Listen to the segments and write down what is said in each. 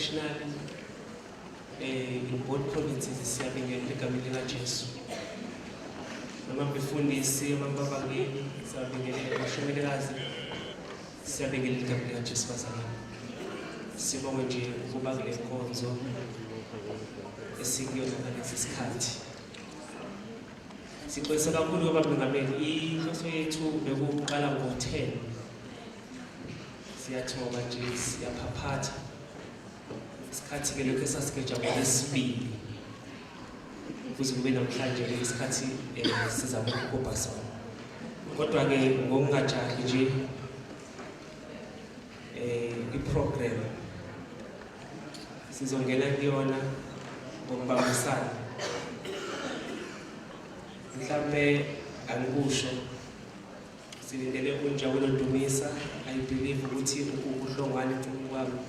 nationally in both provinces siyabingelela egameni likaJesu. Noma befundisi amambabangeni siyabingelela abashonelekazi siyabingelela egameni likaJesu bazalwane. Sibonge nje ukuba kule nkonzo esikuyona ngalesi sikhathi. Sixolisa kakhulu ngoba bengameli inhloso yethu bekuqala ngo-10. Siyathoba nje siyaphaphatha. Isikhathi ke lokho esasikeja ngolesibili. Ukuze kube namhlanje isikhathi sizama ukubha sona. Kodwa ke ngokungajahi nje iprogram sizongena kuyona ngokubambisana. Mhlambe angikusho silindele unjawulo Dumisa. I believe ukuthi ukuhlongana encane kwami.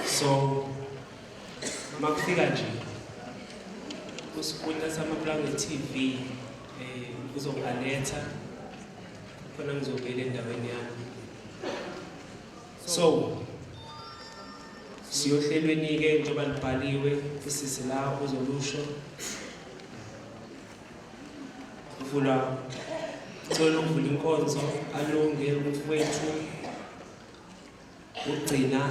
So makufika nje usikhuluma samaplanga TV uzobaletha khona ngizobela endaweni yami. So siyohlelweni ke njengoba libhaliwe usisi la uzolusho uvula cela ukuvula inkonzo alunge umfowethu ugcina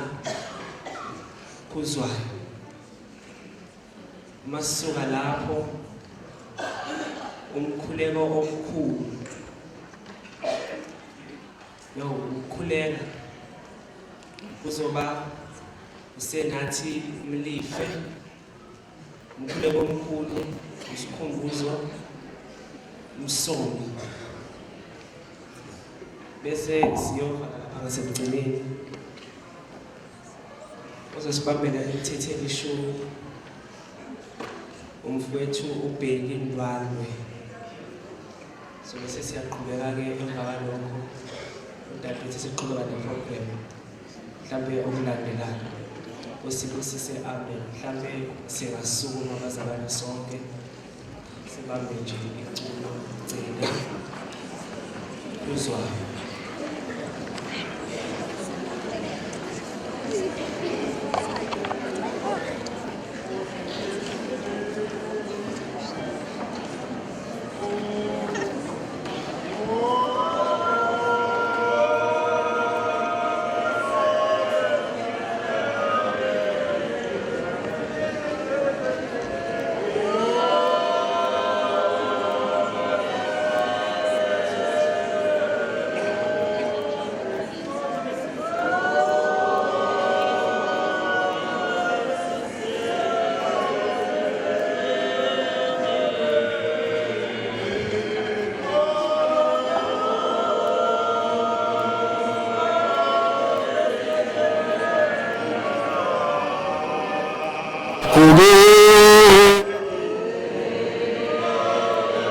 kuzwayo. Masuka lapho umkhuleko omkhulu ukukhuleka kuzoba usenathi mlife umkhuleko omkhulu isikhumbuzo umsomi bese siyoba lapha ngasekugcineni uzosibambela emthetheni ishumi umfowethu ubheki indwalwe. So bese siyaqhubeka ke emva kwalokho udadewethu siqhubeka neprogram mhlambe okulandelayo usibusise amen. Mhlambe singasukuma abazalwane sonke sibambe nje iculo gcina kuzwayo.